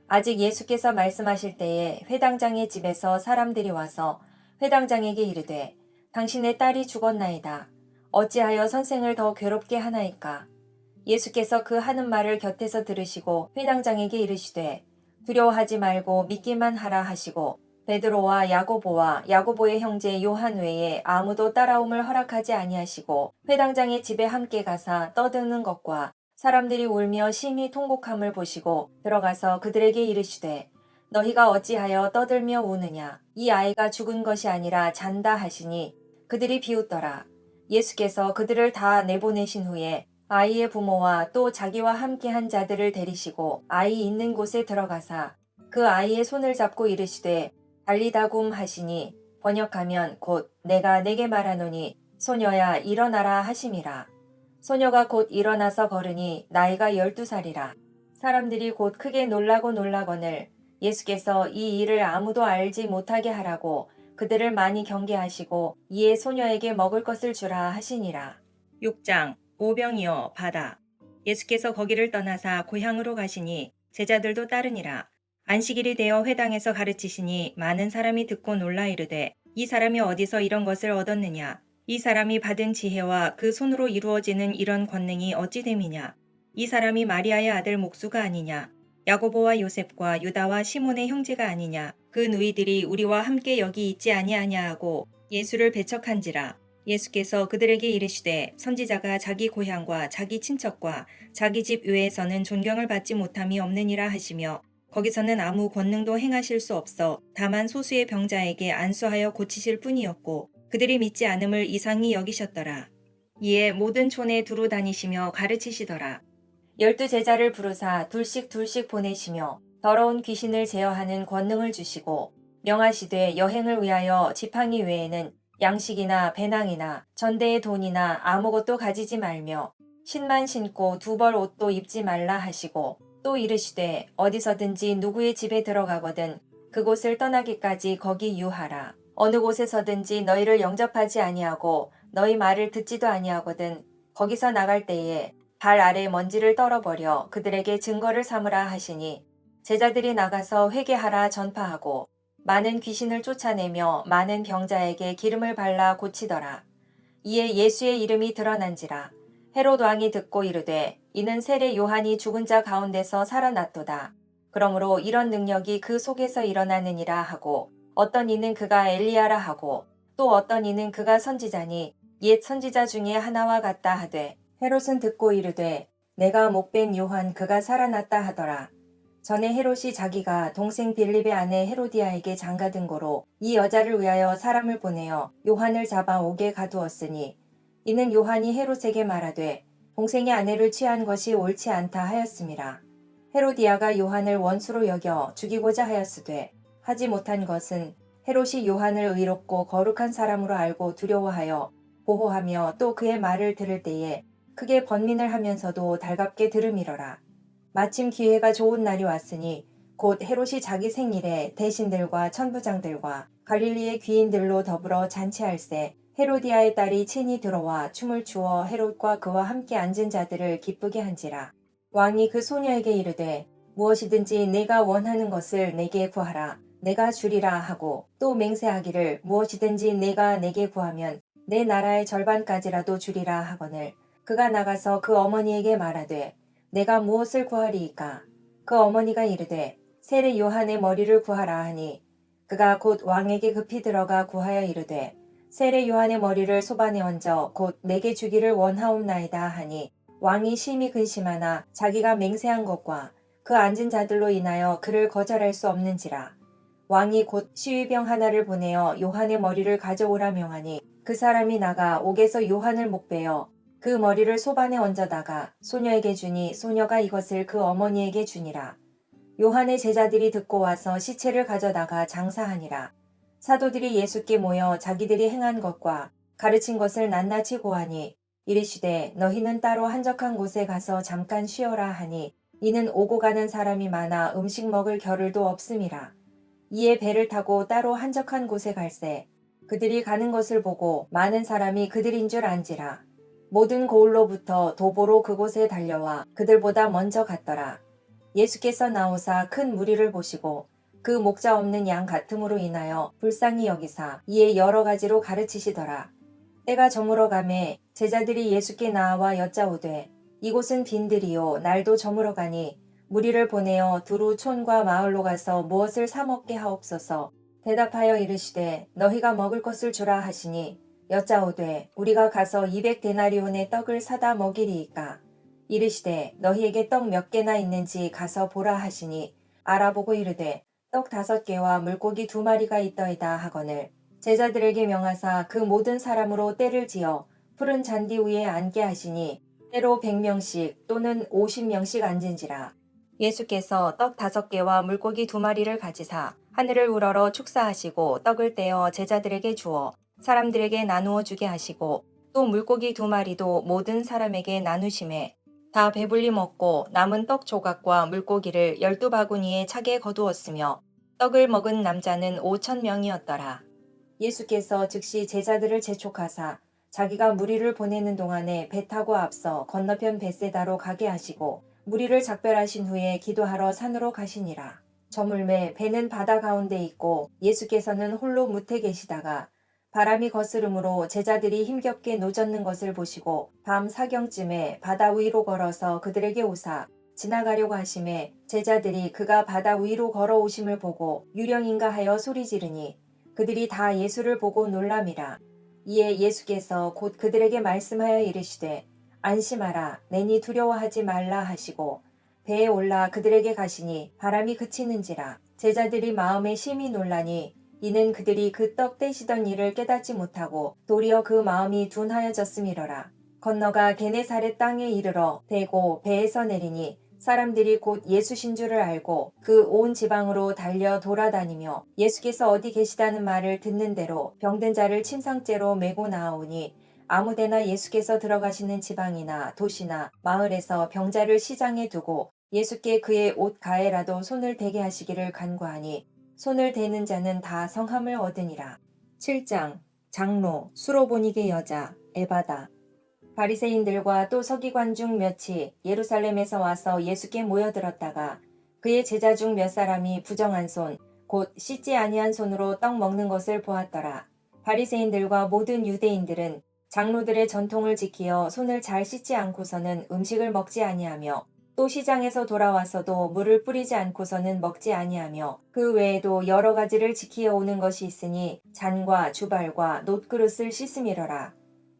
아직 예수께서 말씀하실 때에 회당장의 집에서 사람들이 와서 회당장에게 이르되 당신의 딸이 죽었나이다. 어찌하여 선생을 더 괴롭게 하나이까? 예수께서 그 하는 말을 곁에서 들으시고 회당장에게 이르시되 두려워하지 말고 믿기만 하라 하시고 베드로와 야고보와 야고보의 형제 요한 외에 아무도 따라옴을 허락하지 아니하시고 회당장의 집에 함께 가사 떠드는 것과 사람들이 울며 심히 통곡함을 보시고 들어가서 그들에게 이르시되 너희가 어찌하여 떠들며 우느냐? 이 아이가 죽은 것이 아니라 잔다 하시니 그들이 비웃더라. 예수께서 그들을 다 내보내신 후에 아이의 부모와 또 자기와 함께한 자들을 데리시고 아이 있는 곳에 들어가사 그 아이의 손을 잡고 이르시되 달리다굼 하시니 번역하면 곧 내가 내게 말하노니 소녀야 일어나라 하심이라. 소녀가 곧 일어나서 걸으니 나이가 12살이라. 사람들이 곧 크게 놀라거늘 예수께서 이 일을 아무도 알지 못하게 하라고 그들을 많이 경계하시고 이에 소녀에게 먹을 것을 주라 하시니라. 6장 오병이어 바다. 예수께서 거기를 떠나사 고향으로 가시니 제자들도 따르니라. 안식일이 되어 회당에서 가르치시니 많은 사람이 듣고 놀라 이르되 이 사람이 어디서 이런 것을 얻었느냐? 이 사람이 받은 지혜와 그 손으로 이루어지는 이런 권능이 어찌 됨이냐? 이 사람이 마리아의 아들 목수가 아니냐? 야고보와 요셉과 유다와 시몬의 형제가 아니냐? 그 누이들이 우리와 함께 여기 있지 아니하냐 하고 예수를 배척한지라. 예수께서 그들에게 이르시되 선지자가 자기 고향과 자기 친척과 자기 집 외에서는 존경을 받지 못함이 없느니라 하시며 거기서는 아무 권능도 행하실 수 없어 다만 소수의 병자에게 안수하여 고치실 뿐이었고 그들이 믿지 않음을 이상히 여기셨더라. 이에 모든 촌에 두루 다니시며 가르치시더라. 12 제자를 부르사 둘씩 보내시며 더러운 귀신을 제어하는 권능을 주시고 명하시되 여행을 위하여 지팡이 외에는 양식이나 배낭이나 전대의 돈이나 아무것도 가지지 말며 신만 신고 2벌 옷도 입지 말라 하시고 또 이르시되 어디서든지 누구의 집에 들어가거든 그곳을 떠나기까지 거기 유하라. 어느 곳에서든지 너희를 영접하지 아니하고 너희 말을 듣지도 아니하거든 거기서 나갈 때에 발 아래 먼지를 떨어버려 그들에게 증거를 삼으라 하시니 제자들이 나가서 회개하라 전파하고 많은 귀신을 쫓아내며 많은 병자에게 기름을 발라 고치더라. 이에 예수의 이름이 드러난지라. 헤롯 왕이 듣고 이르되 이는 세례 요한이 죽은 자 가운데서 살아났도다. 그러므로 이런 능력이 그 속에서 일어나느니라 하고 어떤 이는 그가 엘리야라 하고 또 어떤 이는 그가 선지자니 옛 선지자 중에 하나와 같다 하되 헤롯은 듣고 이르되 내가 목벤 요한 그가 살아났다 하더라. 전에 헤롯이 자기가 동생 빌립의 아내 헤로디아에게 장가든 고로 이 여자를 위하여 사람을 보내어 요한을 잡아 옥에 가두었으니 이는 요한이 헤롯에게 말하되 동생의 아내를 취한 것이 옳지 않다 하였음이라. 헤로디아가 요한을 원수로 여겨 죽이고자 하였으되 하지 못한 것은 헤롯이 요한을 의롭고 거룩한 사람으로 알고 두려워하여 보호하며 또 그의 말을 들을 때에 크게 번민을 하면서도 달갑게 들음이러라. 마침 기회가 좋은 날이 왔으니 곧 헤롯이 자기 생일에 대신들과 천부장들과 갈릴리의 귀인들로 더불어 잔치할세 헤로디아의 딸이 친히 들어와 춤을 추어 헤롯과 그와 함께 앉은 자들을 기쁘게 한지라. 왕이 그 소녀에게 이르되 무엇이든지 내가 원하는 것을 내게 구하라. 내가 주리라 하고 또 맹세하기를 무엇이든지 내가 내게 구하면 내 나라의 절반까지라도 주리라 하거늘 그가 나가서 그 어머니에게 말하되 내가 무엇을 구하리이까? 그 어머니가 이르되 세례 요한의 머리를 구하라 하니 그가 곧 왕에게 급히 들어가 구하여 이르되 세례 요한의 머리를 소반에 얹어 곧 내게 주기를 원하옵나이다 하니 왕이 심히 근심하나 자기가 맹세한 것과 그 앉은 자들로 인하여 그를 거절할 수 없는지라. 왕이 곧 시위병 하나를 보내어 요한의 머리를 가져오라 명하니 그 사람이 나가 옥에서 요한을 목베어 그 머리를 소반에 얹어다가 소녀에게 주니 소녀가 이것을 그 어머니에게 주니라. 요한의 제자들이 듣고 와서 시체를 가져다가 장사하니라. 사도들이 예수께 모여 자기들이 행한 것과 가르친 것을 낱낱이 고하니 이르시되 너희는 따로 한적한 곳에 가서 잠깐 쉬어라 하니 이는 오고 가는 사람이 많아 음식 먹을 겨를도 없음이라. 이에 배를 타고 따로 한적한 곳에 갈새 그들이 가는 것을 보고 많은 사람이 그들인 줄 안지라. 모든 고을로부터 도보로 그곳에 달려와 그들보다 먼저 갔더라. 예수께서 나오사 큰 무리를 보시고 그 목자 없는 양 같음으로 인하여 불쌍히 여기사 이에 여러 가지로 가르치시더라. 때가 저물어 가매 제자들이 예수께 나와 여짜오되 이곳은 빈들이요 날도 저물어 가니 무리를 보내어 두루 촌과 마을로 가서 무엇을 사 먹게 하옵소서. 대답하여 이르시되 너희가 먹을 것을 주라 하시니 여짜오되 우리가 가서 200데나리온의 떡을 사다 먹이리이까. 이르시되 너희에게 떡 몇 개나 있는지 가서 보라 하시니 알아보고 이르되 떡 5개와 물고기 2마리가 있더이다 하거늘 제자들에게 명하사 그 모든 사람으로 떼를 지어 푸른 잔디 위에 앉게 하시니 때로 100명씩 또는 50명씩 앉은지라. 예수께서 떡 5개와 물고기 2마리를 가지사 하늘을 우러러 축사하시고 떡을 떼어 제자들에게 주어 사람들에게 나누어 주게 하시고 또 물고기 2마리도 모든 사람에게 나누심에 다 배불리 먹고 남은 떡 조각과 물고기를 12바구니에 차게 거두었으며 떡을 먹은 남자는 5,000명이었더라. 예수께서 즉시 제자들을 재촉하사 자기가 무리를 보내는 동안에 배 타고 앞서 건너편 벳세다로 가게 하시고 무리를 작별하신 후에 기도하러 산으로 가시니라. 저물매 배는 바다 가운데 있고 예수께서는 홀로 무태 계시다가 바람이 거스름으로 제자들이 힘겹게 노젓는 것을 보시고 밤 사경쯤에 바다 위로 걸어서 그들에게 오사 지나가려고 하심에 제자들이 그가 바다 위로 걸어오심을 보고 유령인가 하여 소리 지르니 그들이 다 예수를 보고 놀람이라. 이에 예수께서 곧 그들에게 말씀하여 이르시되 안심하라 내니 두려워하지 말라 하시고 배에 올라 그들에게 가시니 바람이 그치는지라. 제자들이 마음에 심히 놀라니 이는 그들이 그 떡 떼시던 일을 깨닫지 못하고 도리어 그 마음이 둔하여졌음이러라. 건너가 게네사렛 땅에 이르러 대고 배에서 내리니 사람들이 곧 예수신 줄을 알고 그 온 지방으로 달려 돌아다니며 예수께서 어디 계시다는 말을 듣는 대로 병든 자를 침상째로 메고 나아오니 아무데나 예수께서 들어가시는 지방이나 도시나 마을에서 병자를 시장에 두고 예수께 그의 옷 가에라도 손을 대게 하시기를 간구하니 손을 대는 자는 다 성함을 얻으니라. 7장 장로 수로보니게 여자 에바다. 바리새인들과 또 서기관 중 몇이 예루살렘에서 와서 예수께 모여들었다가 그의 제자 중 몇 사람이 부정한 손 곧 씻지 아니한 손으로 떡 먹는 것을 보았더라. 바리새인들과 모든 유대인들은 장로들의 전통을 지키어 손을 잘 씻지 않고서는 음식을 먹지 아니하며 또 시장에서 돌아와서도 물을 뿌리지 않고서는 먹지 아니하며 그 외에도 여러 가지를 지키어 오는 것이 있으니 잔과 주발과 놋그릇을 씻음이러라.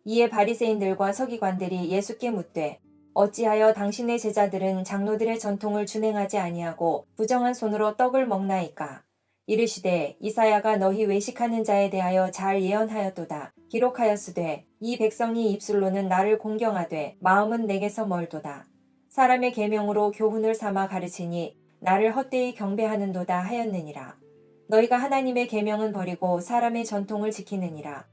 이에 바리새인들과 서기관들이 예수께 묻되 어찌하여 당신의 제자들은 장로들의 전통을 준행하지 아니하고 부정한 손으로 떡을 먹나이까. 이르시되 이사야가 너희 외식하는 자에 대하여 잘 예언하였도다. 기록하였으되 이 백성이 입술로는 나를 공경하되 마음은 내게서 멀도다. 사람의 계명으로 교훈을 삼아 가르치니 나를 헛되이 경배하는도다 하였느니라. 너희가 하나님의 계명은 버리고 사람의 전통을 지키느니라.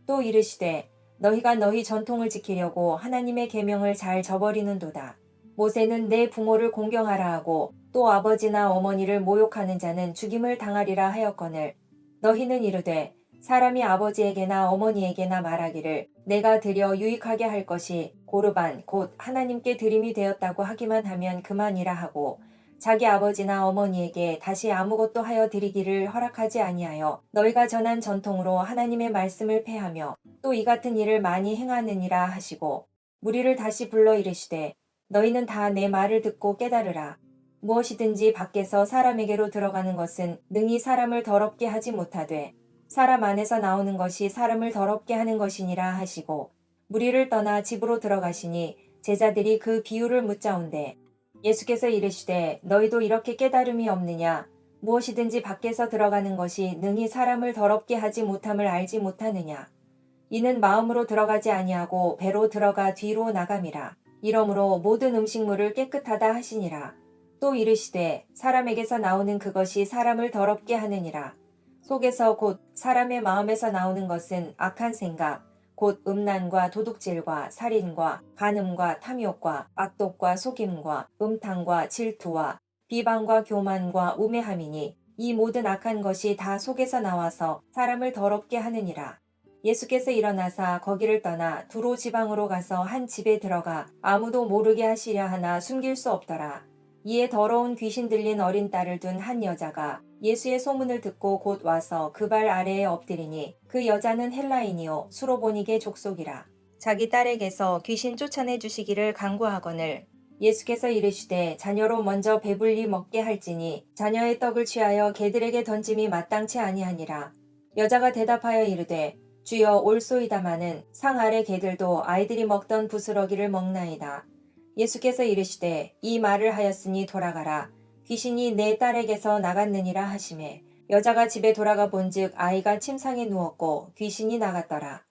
또 이르시되 너희가 너희 전통을 지키려고 하나님의 계명을 잘 저버리는도다. 모세는 내 부모를 공경하라 하고 또 아버지나 어머니를 모욕하는 자는 죽임을 당하리라 하였거늘 너희는 이르되 사람이 아버지에게나 어머니에게나 말하기를 내가 드려 유익하게 할 것이 고르반 곧 하나님께 드림이 되었다고 하기만 하면 그만이라 하고 자기 아버지나 어머니에게 다시 아무것도 하여 드리기를 허락하지 아니하여 너희가 전한 전통으로 하나님의 말씀을 폐하며 또 이 같은 일을 많이 행하느니라 하시고 무리를 다시 불러 이르시되 너희는 다 내 말을 듣고 깨달으라. 무엇이든지 밖에서 사람에게로 들어가는 것은 능히 사람을 더럽게 하지 못하되 사람 안에서 나오는 것이 사람을 더럽게 하는 것이니라 하시고 무리를 떠나 집으로 들어가시니 제자들이 그 비유를 묻자온대 예수께서 이르시되 너희도 이렇게 깨달음이 없느냐. 무엇이든지 밖에서 들어가는 것이 능히 사람을 더럽게 하지 못함을 알지 못하느냐. 이는 마음으로 들어가지 아니하고 배로 들어가 뒤로 나감이라. 이러므로 모든 음식물을 깨끗하다 하시니라. 또 이르시되 사람에게서 나오는 그것이 사람을 더럽게 하느니라. 속에서 곧 사람의 마음에서 나오는 것은 악한 생각 곧 음란과 도둑질과 살인과 간음과 탐욕과 악독과 속임과 음탕과 질투와 비방과 교만과 우매함이니 이 모든 악한 것이 다 속에서 나와서 사람을 더럽게 하느니라. 예수께서 일어나사 거기를 떠나 두로 지방으로 가서 한 집에 들어가 아무도 모르게 하시려 하나 숨길 수 없더라. 이에 더러운 귀신 들린 어린 딸을 둔 한 여자가 예수의 소문을 듣고 곧 와서 그 발 아래에 엎드리니 그 여자는 헬라인이요 수로보니게 족속이라. 자기 딸에게서 귀신 쫓아내 주시기를 간구하거늘 예수께서 이르시되 자녀로 먼저 배불리 먹게 할지니 자녀의 떡을 취하여 개들에게 던짐이 마땅치 아니하니라. 여자가 대답하여 이르되 주여 올소이다마는 상 아래 개들도 아이들이 먹던 부스러기를 먹나이다. 예수께서 이르시되 이 말을 하였으니 돌아가라. 귀신이 내 딸에게서 나갔느니라 하시매 여자가 집에 돌아가 본즉 아이가 침상에 누웠고 귀신이 나갔더라.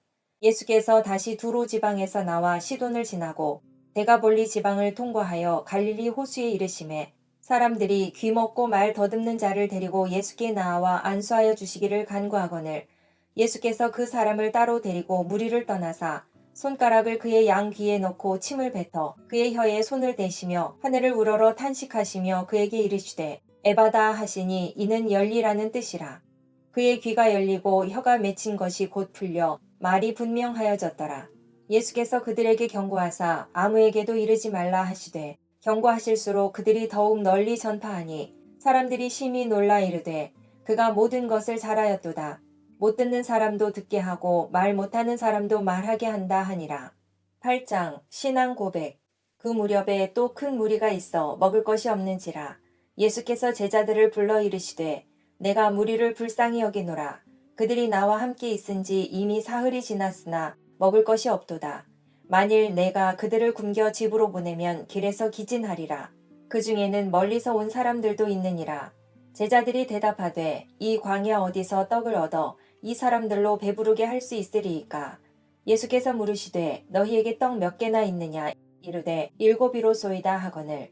예수께서 다시 두로 지방에서 나와 시돈을 지나고 데가볼리 지방을 통과하여 갈릴리 호수에 이르시매 사람들이 귀 먹고 말 더듬는 자를 데리고 예수께 나와 안수하여 주시기를 간구하거늘 예수께서 그 사람을 따로 데리고 무리를 떠나사 손가락을 그의 양 귀에 넣고 침을 뱉어 그의 혀에 손을 대시며 하늘을 우러러 탄식하시며 그에게 이르시되 에바다 하시니 이는 열리라는 뜻이라. 그의 귀가 열리고 혀가 맺힌 것이 곧 풀려 말이 분명하여졌더라. 예수께서 그들에게 경고하사 아무에게도 이르지 말라 하시되 경고하실수록 그들이 더욱 널리 전파하니 사람들이 심히 놀라 이르되 그가 모든 것을 잘하였도다. 못 듣는 사람도 듣게 하고 말 못하는 사람도 말하게 한다 하니라. 8장 신앙 고백. 그 무렵에 또 큰 무리가 있어 먹을 것이 없는지라. 예수께서 제자들을 불러 이르시되 내가 무리를 불쌍히 여기노라. 그들이 나와 함께 있은지 이미 사흘이 지났으나 먹을 것이 없도다. 만일 내가 그들을 굶겨 집으로 보내면 길에서 기진하리라. 그 중에는 멀리서 온 사람들도 있느니라. 제자들이 대답하되 이 광야 어디서 떡을 얻어 이 사람들로 배부르게 할 수 있으리이까. 예수께서 물으시되 너희에게 떡 몇 개나 있느냐. 이르되 7이로소이다 하거늘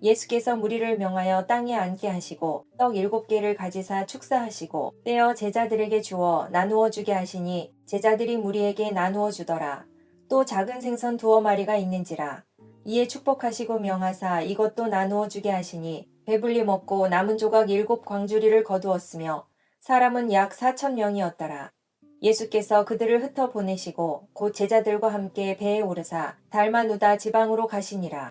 예수께서 무리를 명하여 땅에 앉게 하시고 떡 7개를 가지사 축사하시고 떼어 제자들에게 주어 나누어 주게 하시니 제자들이 무리에게 나누어 주더라. 또 작은 생선 2마리가 있는지라. 이에 축복하시고 명하사 이것도 나누어 주게 하시니 배불리 먹고 남은 조각 7광주리를 거두었으며 사람은 약 4,000명이었더라. 예수께서 그들을 흩어 보내시고 곧 제자들과 함께 배에 오르사 달마누다 지방으로 가시니라.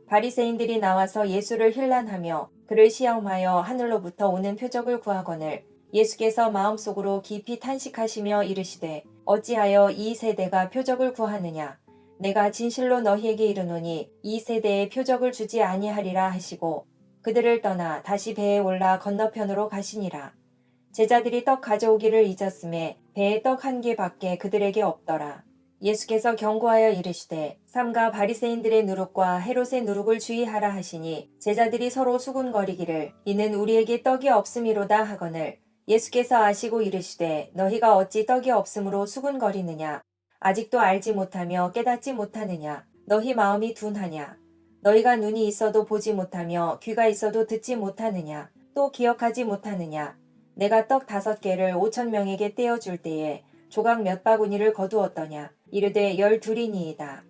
바리새인들이 나와서 예수를 힐난하며 그를 시험하여 하늘로부터 오는 표적을 구하거늘 예수께서 마음속으로 깊이 탄식하시며 이르시되 어찌하여 이 세대가 표적을 구하느냐. 내가 진실로 너희에게 이르노니 이 세대에 표적을 주지 아니하리라 하시고 그들을 떠나 다시 배에 올라 건너편으로 가시니라. 제자들이 떡 가져오기를 잊었음에 배에 떡 1개밖에 그들에게 없더라. 예수께서 경고하여 이르시되 삼가 바리새인들의 누룩과 헤롯의 누룩을 주의하라 하시니 제자들이 서로 수군거리기를 이는 우리에게 떡이 없음이로다 하거늘 예수께서 아시고 이르시되 너희가 어찌 떡이 없음으로 수군거리느냐. 아직도 알지 못하며 깨닫지 못하느냐. 너희 마음이 둔하냐. 너희가 눈이 있어도 보지 못하며 귀가 있어도 듣지 못하느냐. 또 기억하지 못하느냐. 내가 떡 5개를 5,000명에게 떼어줄 때에 조각 몇 바구니를 거두었더냐. 이르되 12이니이다.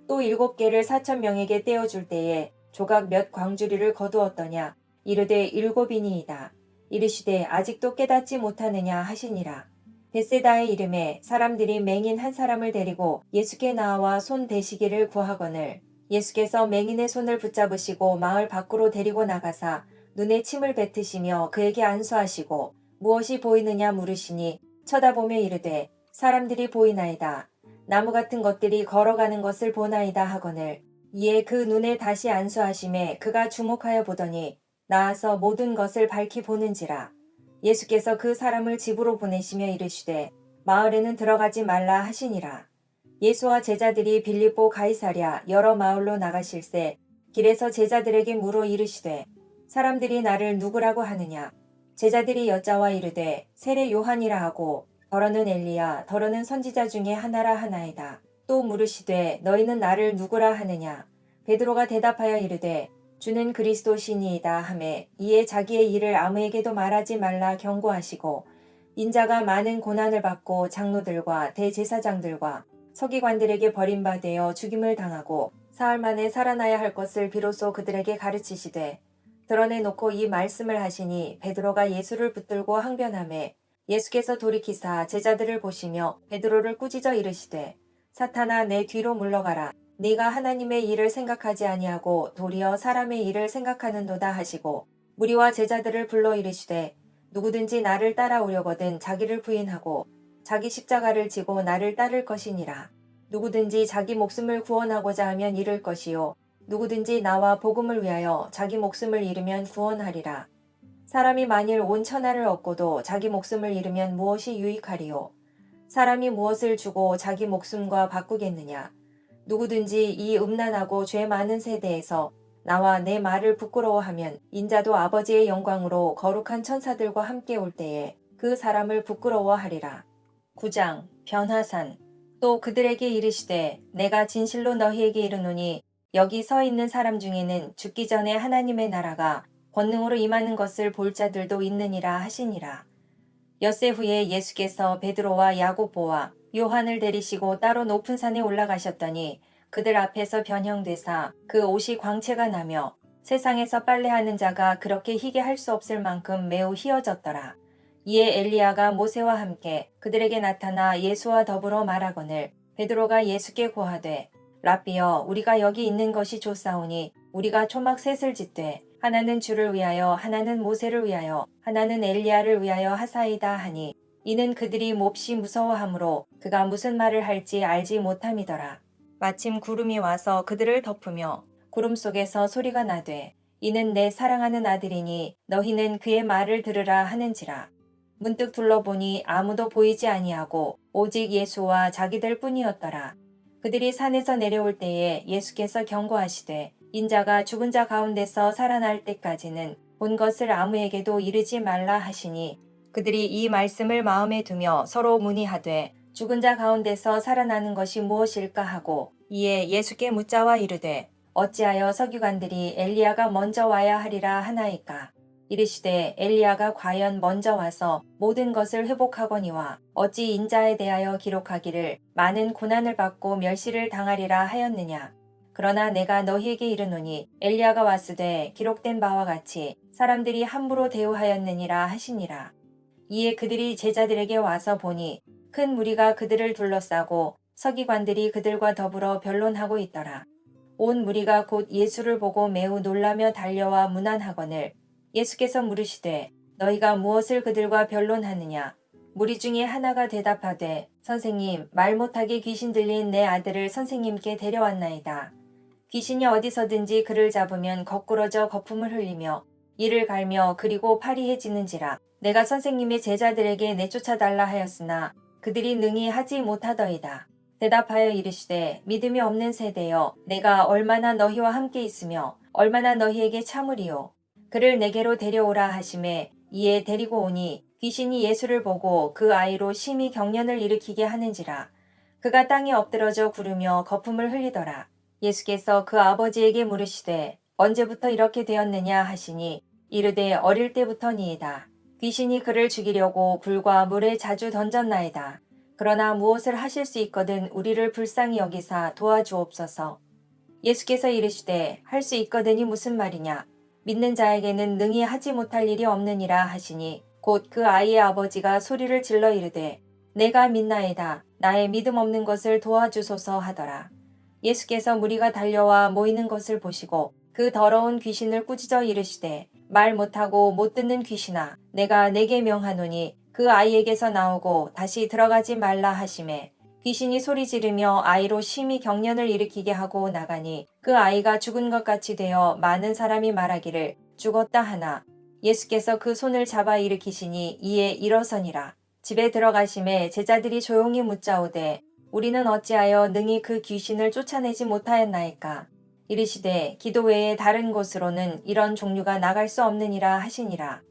또 7개를 4,000명에게 떼어줄 때에 조각 몇 광주리를 거두었더냐. 이르되 7이니이다. 이르시되 아직도 깨닫지 못하느냐 하시니라. 벳세다의 이름에 사람들이 맹인 한 사람을 데리고 예수께 나와 손 대시기를 구하거늘 예수께서 맹인의 손을 붙잡으시고 마을 밖으로 데리고 나가사 눈에 침을 뱉으시며 그에게 안수하시고 무엇이 보이느냐 물으시니 쳐다보며 이르되 사람들이 보이나이다. 나무 같은 것들이 걸어가는 것을 보나이다 하거늘 이에 그 눈에 다시 안수하심에 그가 주목하여 보더니 나아서 모든 것을 밝히 보는지라. 예수께서 그 사람을 집으로 보내시며 이르시되 마을에는 들어가지 말라 하시니라. 예수와 제자들이 빌립보 가이사랴 여러 마을로 나가실새 길에서 제자들에게 물어 이르시되 사람들이 나를 누구라고 하느냐. 제자들이 여짜와 이르되 세례 요한이라 하고 더러는 엘리야 더러는 선지자 중에 하나라 하나이다. 또 물으시되 너희는 나를 누구라 하느냐. 베드로가 대답하여 이르되 주는 그리스도시니이다 하매 이에 자기의 일을 아무에게도 말하지 말라 경고하시고 인자가 많은 고난을 받고 장로들과 대제사장들과 서기관들에게 버림받아 죽임을 당하고 사흘 만에 살아나야 할 것을 비로소 그들에게 가르치시되 드러내놓고 이 말씀을 하시니 베드로가 예수를 붙들고 항변하매 예수께서 돌이키사 제자들을 보시며 베드로를 꾸짖어 이르시되 사탄아 내 뒤로 물러가라. 네가 하나님의 일을 생각하지 아니하고 도리어 사람의 일을 생각하는도다 하시고 무리와 제자들을 불러 이르시되 누구든지 나를 따라오려거든 자기를 부인하고 자기 십자가를 지고 나를 따를 것이니라. 누구든지 자기 목숨을 구원하고자 하면 잃을 것이요 누구든지 나와 복음을 위하여 자기 목숨을 잃으면 구원하리라. 사람이 만일 온 천하를 얻고도 자기 목숨을 잃으면 무엇이 유익하리요? 사람이 무엇을 주고 자기 목숨과 바꾸겠느냐? 누구든지 이 음란하고 죄 많은 세대에서 나와 내 말을 부끄러워하면 인자도 아버지의 영광으로 거룩한 천사들과 함께 올 때에 그 사람을 부끄러워하리라. 9장 변화산. 또 그들에게 이르시되 내가 진실로 너희에게 이르노니 여기 서 있는 사람 중에는 죽기 전에 하나님의 나라가 권능으로 임하는 것을 볼 자들도 있느니라 하시니라. 엿새 후에 예수께서 베드로와 야고보와 요한을 데리시고 따로 높은 산에 올라가셨더니 그들 앞에서 변형되사 그 옷이 광채가 나며 세상에서 빨래하는 자가 그렇게 희게 할 수 없을 만큼 매우 희어졌더라. 이에 엘리야가 모세와 함께 그들에게 나타나 예수와 더불어 말하거늘 베드로가 예수께 고하되 랍비여 우리가 여기 있는 것이 좋사오니 우리가 초막 셋을 짓되 하나는 주를 위하여 하나는 모세를 위하여 하나는 엘리야를 위하여 하사이다 하니 이는 그들이 몹시 무서워하므로 그가 무슨 말을 할지 알지 못함이더라. 마침 구름이 와서 그들을 덮으며 구름 속에서 소리가 나되 이는 내 사랑하는 아들이니 너희는 그의 말을 들으라 하는지라. 문득 둘러보니 아무도 보이지 아니하고 오직 예수와 자기들 뿐이었더라. 그들이 산에서 내려올 때에 예수께서 경고하시되 인자가 죽은 자 가운데서 살아날 때까지는 본 것을 아무에게도 이르지 말라 하시니 그들이 이 말씀을 마음에 두며 서로 문의하되 죽은 자 가운데서 살아나는 것이 무엇일까 하고 이에 예수께 묻자와 이르되 어찌하여 서기관들이 엘리야가 먼저 와야 하리라 하나이까. 이르시되 엘리야가 과연 먼저 와서 모든 것을 회복하거니와 어찌 인자에 대하여 기록하기를 많은 고난을 받고 멸시를 당하리라 하였느냐. 그러나 내가 너희에게 이르노니 엘리야가 왔으되 기록된 바와 같이 사람들이 함부로 대우하였느니라 하시니라. 이에 그들이 제자들에게 와서 보니 큰 무리가 그들을 둘러싸고 서기관들이 그들과 더불어 변론하고 있더라. 온 무리가 곧 예수를 보고 매우 놀라며 달려와 문안하거늘 예수께서 물으시되 너희가 무엇을 그들과 변론하느냐. 무리 중에 하나가 대답하되 선생님 말 못하게 귀신 들린 내 아들을 선생님께 데려왔나이다. 귀신이 어디서든지 그를 잡으면 거꾸러져 거품을 흘리며 이를 갈며 그리고 파리해지는지라. 내가 선생님의 제자들에게 내쫓아달라 하였으나 그들이 능히 하지 못하더이다. 대답하여 이르시되 믿음이 없는 세대여 내가 얼마나 너희와 함께 있으며 얼마나 너희에게 참으리요. 그를 내게로 데려오라 하시매 이에 데리고 오니 귀신이 예수를 보고 그 아이로 심히 경련을 일으키게 하는지라. 그가 땅에 엎드러져 구르며 거품을 흘리더라. 예수께서 그 아버지에게 물으시되 언제부터 이렇게 되었느냐 하시니 이르되 어릴 때부터니이다. 귀신이 그를 죽이려고 불과 물에 자주 던졌나이다. 그러나 무엇을 하실 수 있거든 우리를 불쌍히 여기사 도와주옵소서. 예수께서 이르시되 할 수 있거든이 무슨 말이냐. 믿는 자에게는 능히 하지 못할 일이 없느니라 하시니 곧 그 아이의 아버지가 소리를 질러 이르되 내가 믿나이다. 나의 믿음 없는 것을 도와주소서 하더라. 예수께서 무리가 달려와 모이는 것을 보시고 그 더러운 귀신을 꾸짖어 이르시되 말 못하고 못 듣는 귀신아 내가 내게 명하노니 그 아이에게서 나오고 다시 들어가지 말라 하시매 귀신이 소리 지르며 아이로 심히 경련을 일으키게 하고 나가니 그 아이가 죽은 것 같이 되어 많은 사람이 말하기를 죽었다 하나 예수께서 그 손을 잡아 일으키시니 이에 일어서니라. 집에 들어가심에 제자들이 조용히 묻자오되 우리는 어찌하여 능히 그 귀신을 쫓아내지 못하였나이까. 이르시되 기도 외에 다른 곳으로는 이런 종류가 나갈 수 없느니라 하시니라.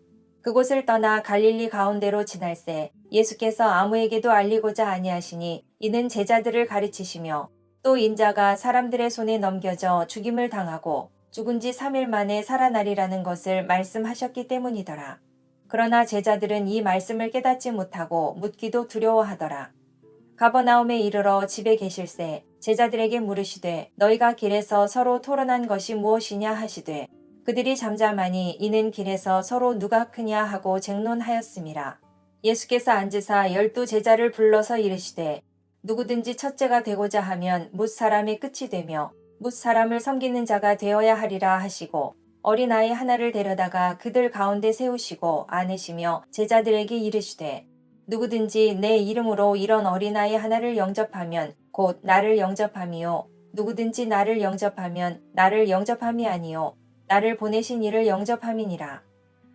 그곳을 떠나 갈릴리 가운데로 지날새 예수께서 아무에게도 알리고자 아니하시니 이는 제자들을 가르치시며 또 인자가 사람들의 손에 넘겨져 죽임을 당하고 죽은 지 3일 만에 살아나리라는 것을 말씀하셨기 때문이더라. 그러나 제자들은 이 말씀을 깨닫지 못하고 묻기도 두려워하더라. 가버나움에 이르러 집에 계실새 제자들에게 물으시되 너희가 길에서 서로 토론한 것이 무엇이냐 하시되 그들이 잠잠하니 이는 길에서 서로 누가 크냐 하고 쟁론하였음이라. 예수께서 앉으사 12 제자를 불러서 이르시되 누구든지 첫째가 되고자 하면 뭇 사람의 끝이 되며 뭇 사람을 섬기는 자가 되어야 하리라 하시고 어린아이 하나를 데려다가 그들 가운데 세우시고 안으시며 제자들에게 이르시되 누구든지 내 이름으로 이런 어린아이 하나를 영접하면 곧 나를 영접함이요 누구든지 나를 영접하면 나를 영접함이 아니요 나를 보내신 이를 영접함이니라.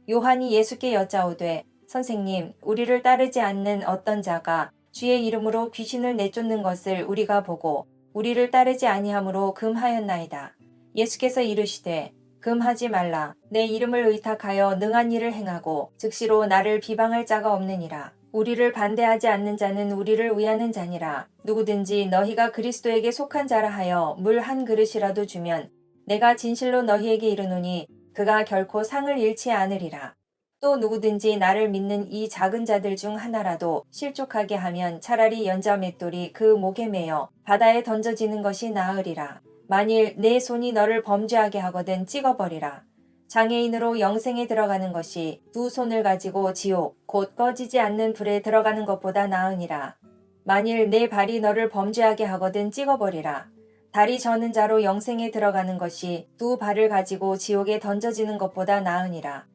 요한이 예수께 여짜오되 선생님 우리를 따르지 않는 어떤 자가 주의 이름으로 귀신을 내쫓는 것을 우리가 보고 우리를 따르지 아니하므로 금하였나이다. 예수께서 이르시되 금하지 말라. 내 이름을 의탁하여 능한 일을 행하고 즉시로 나를 비방할 자가 없느니라. 우리를 반대하지 않는 자는 우리를 위하는 자니라. 누구든지 너희가 그리스도에게 속한 자라 하여 물 한 그릇이라도 주면 내가 진실로 너희에게 이르노니 그가 결코 상을 잃지 않으리라. 또 누구든지 나를 믿는 이 작은 자들 중 하나라도 실족하게 하면 차라리 연자 맷돌이 그 목에 매어 바다에 던져지는 것이 나으리라. 만일 내 손이 너를 범죄하게 하거든 찍어버리라. 장애인으로 영생에 들어가는 것이 두 손을 가지고 지옥 곧 꺼지지 않는 불에 들어가는 것보다 나으니라. 만일 내 발이 너를 범죄하게 하거든 찍어버리라. 다리 저는 자로 영생에 들어가는 것이 두 발을 가지고 지옥에 던져지는 것보다 나으니라.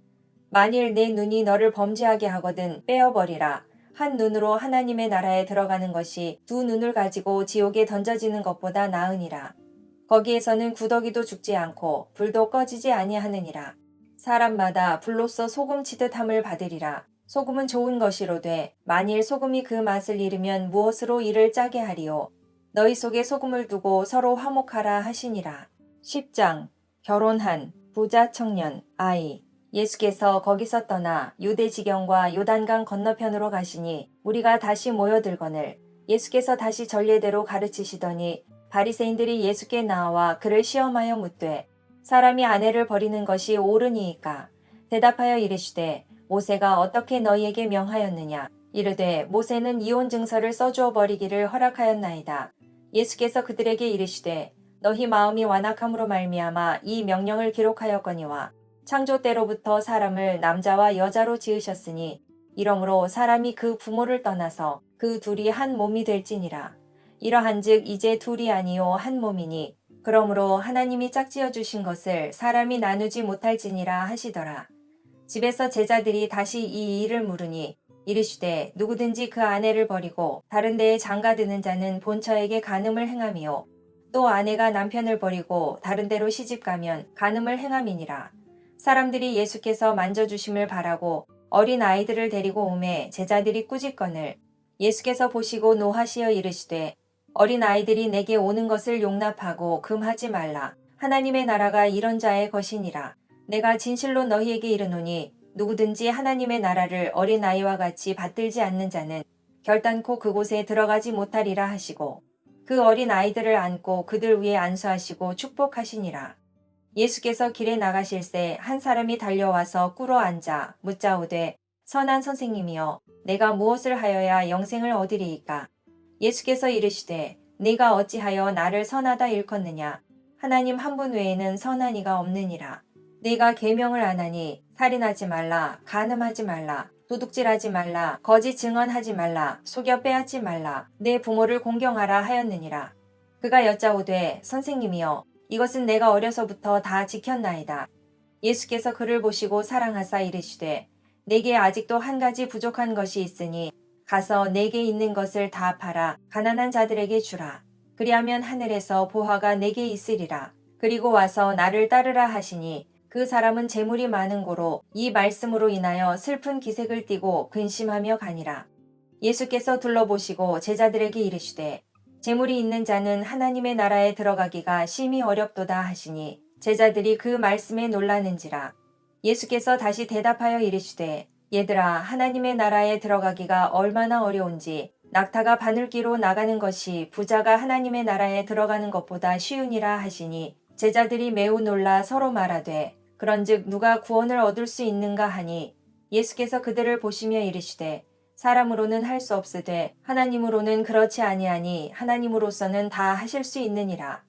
만일 내 눈이 너를 범죄하게 하거든 빼어버리라. 한 눈으로 하나님의 나라에 들어가는 것이 두 눈을 가지고 지옥에 던져지는 것보다 나으니라. 거기에서는 구더기도 죽지 않고 불도 꺼지지 아니하느니라. 사람마다 불로써 소금 치듯 함을 받으리라. 소금은 좋은 것이로되 만일 소금이 그 맛을 잃으면 무엇으로 이를 짜게 하리요. 너희 속에 소금을 두고 서로 화목하라 하시니라. 10장 결혼한 부자 청년 아이. 예수께서 거기서 떠나 유대 지경과 요단강 건너편으로 가시니 우리가 다시 모여들거늘 예수께서 다시 전례대로 가르치시더니 바리새인들이 예수께 나와 그를 시험하여 묻되 사람이 아내를 버리는 것이 옳으니이까. 대답하여 이르시되 모세가 어떻게 너희에게 명하였느냐. 이르되 모세는 이혼 증서를 써주어 버리기를 허락하였나이다. 예수께서 그들에게 이르시되 너희 마음이 완악함으로 말미암아 이 명령을 기록하였거니와 창조 때로부터 사람을 남자와 여자로 지으셨으니 이러므로 사람이 그 부모를 떠나서 그 둘이 한 몸이 될지니라. 이러한즉 이제 둘이 아니요 한 몸이니 그러므로 하나님이 짝지어 주신 것을 사람이 나누지 못할지니라 하시더라. 집에서 제자들이 다시 이 일을 물으니 이르시되 누구든지 그 아내를 버리고 다른 데에 장가드는 자는 본처에게 간음을 행함이요 또 아내가 남편을 버리고 다른 데로 시집가면 간음을 행함이니라. 사람들이 예수께서 만져주심을 바라고 어린 아이들을 데리고 오매 제자들이 꾸짖거늘 예수께서 보시고 노하시어 이르시되 어린 아이들이 내게 오는 것을 용납하고 금하지 말라. 하나님의 나라가 이런 자의 것이니라. 내가 진실로 너희에게 이르노니 누구든지 하나님의 나라를 어린 아이와 같이 받들지 않는 자는 결단코 그곳에 들어가지 못하리라 하시고 그 어린 아이들을 안고 그들 위에 안수하시고 축복하시니라. 예수께서 길에 나가실새 한 사람이 달려와서 꿇어 앉아 묻자오되 선한 선생님이여 내가 무엇을 하여야 영생을 얻으리이까. 예수께서 이르시되 네가 어찌하여 나를 선하다 일컫느냐. 하나님 한 분 외에는 선한 이가 없느니라. 네가 계명을 안 하니 살인하지 말라, 간음하지 말라, 도둑질하지 말라, 거짓 증언하지 말라, 속여 빼앗지 말라, 내 부모를 공경하라 하였느니라. 그가 여짜오되 선생님이여 이것은 내가 어려서부터 다 지켰나이다. 예수께서 그를 보시고 사랑하사 이르시되 내게 아직도 한 가지 부족한 것이 있으니 가서 내게 있는 것을 다 팔아 가난한 자들에게 주라. 그리하면 하늘에서 보화가 내게 있으리라. 그리고 와서 나를 따르라 하시니 그 사람은 재물이 많은 고로 이 말씀으로 인하여 슬픈 기색을 띠고 근심하며 가니라. 예수께서 둘러보시고 제자들에게 이르시되 재물이 있는 자는 하나님의 나라에 들어가기가 심히 어렵도다 하시니 제자들이 그 말씀에 놀라는지라. 예수께서 다시 대답하여 이르시되 얘들아 하나님의 나라에 들어가기가 얼마나 어려운지 낙타가 바늘기로 나가는 것이 부자가 하나님의 나라에 들어가는 것보다 쉬우니라 하시니 제자들이 매우 놀라 서로 말하되 그런즉 누가 구원을 얻을 수 있는가 하니 예수께서 그들을 보시며 이르시되 사람으로는 할 수 없으되 하나님으로는 그렇지 아니하니 하나님으로서는 다 하실 수 있느니라.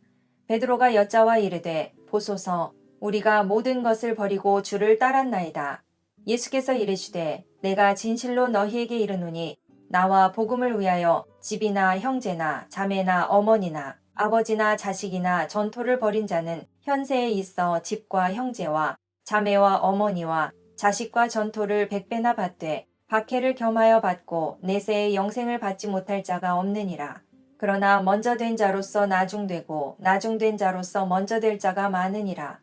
베드로가 여짜와 이르되 보소서 우리가 모든 것을 버리고 주를 따랐나이다. 예수께서 이르시되 내가 진실로 너희에게 이르노니 나와 복음을 위하여 집이나 형제나 자매나 어머니나 아버지나 자식이나 전토를 벌인 자는 현세에 있어 집과 형제와 자매와 어머니와 자식과 전토를 100배나 받되 박해를 겸하여 받고 내세의 영생을 받지 못할 자가 없느니라. 그러나 먼저 된 자로서 나중되고 나중된 자로서 먼저 될 자가 많으니라.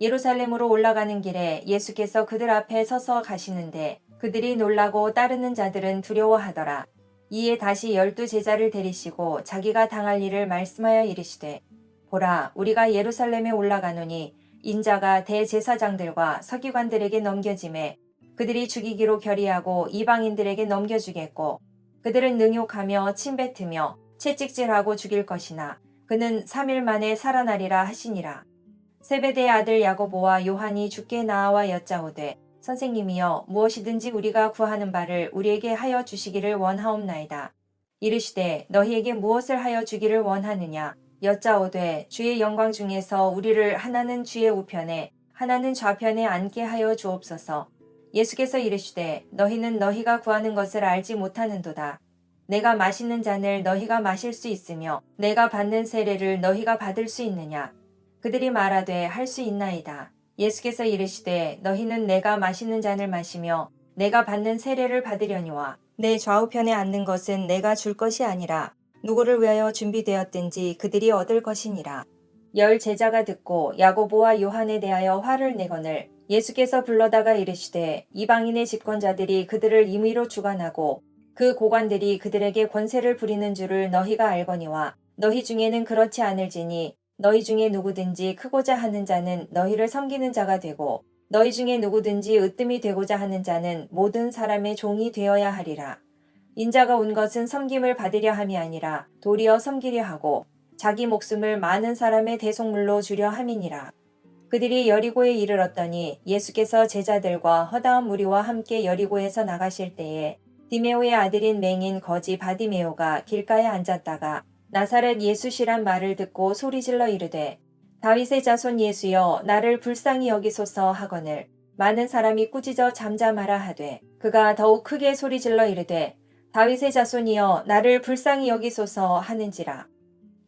예루살렘으로 올라가는 길에 예수께서 그들 앞에 서서 가시는데 그들이 놀라고 따르는 자들은 두려워하더라. 이에 다시 12 제자를 데리시고 자기가 당할 일을 말씀하여 이르시되 보라 우리가 예루살렘에 올라가노니 인자가 대제사장들과 서기관들에게 넘겨짐에 그들이 죽이기로 결의하고 이방인들에게 넘겨주겠고 그들은 능욕하며 침뱉으며 채찍질하고 죽일 것이나 그는 3일 만에 살아나리라 하시니라. 세베대의 아들 야고보와 요한이 주께 나아와 여짜오되 선생님이여 무엇이든지 우리가 구하는 바를 우리에게 하여 주시기를 원하옵나이다. 이르시되 너희에게 무엇을 하여 주기를 원하느냐 여짜오되 주의 영광 중에서 우리를 하나는 주의 우편에 하나는 좌편에 앉게 하여 주옵소서. 예수께서 이르시되 너희는 너희가 구하는 것을 알지 못하는도다. 내가 마시는 잔을 너희가 마실 수 있으며 내가 받는 세례를 너희가 받을 수 있느냐. 그들이 말하되 할 수 있나이다. 예수께서 이르시되 너희는 내가 마시는 잔을 마시며 내가 받는 세례를 받으려니와 내 좌우편에 앉는 것은 내가 줄 것이 아니라 누구를 위하여 준비되었든지 그들이 얻을 것이니라. 10 제자가 듣고 야고보와 요한에 대하여 화를 내거늘 예수께서 불러다가 이르시되 이방인의 집권자들이 그들을 임의로 주관하고 그 고관들이 그들에게 권세를 부리는 줄을 너희가 알거니와 너희 중에는 그렇지 않을지니 너희 중에 누구든지 크고자 하는 자는 너희를 섬기는 자가 되고 너희 중에 누구든지 으뜸이 되고자 하는 자는 모든 사람의 종이 되어야 하리라. 인자가 온 것은 섬김을 받으려 함이 아니라 도리어 섬기려 하고 자기 목숨을 많은 사람의 대속물로 주려 함이니라. 그들이 여리고에 이르렀더니 예수께서 제자들과 허다한 무리와 함께 여리고에서 나가실 때에 디메오의 아들인 맹인 거지 바디메오가 길가에 앉았다가 나사렛 예수시란 말을 듣고 소리질러 이르되 다윗의 자손 예수여 나를 불쌍히 여기소서 하거늘 많은 사람이 꾸짖어 잠잠하라 하되 그가 더욱 크게 소리질러 이르되 다윗의 자손이여 나를 불쌍히 여기소서 하는지라.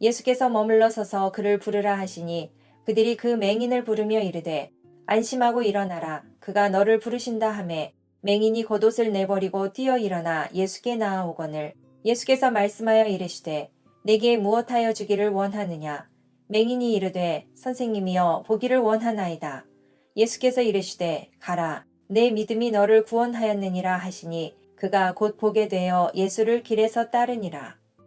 예수께서 머물러 서서 그를 부르라 하시니 그들이 그 맹인을 부르며 이르되 안심하고 일어나라 그가 너를 부르신다 하매 맹인이 겉옷을 내버리고 뛰어 일어나 예수께 나아오거늘 예수께서 말씀하여 이르시되 내게 무엇하여 주기를 원하느냐. 맹인이 이르되 선생님이여 보기를 원하나이다. 예수께서 이르시되 가라 내 믿음이 너를 구원하였느니라 하시니 그가 곧 보게 되어 예수를 길에서 따르니라.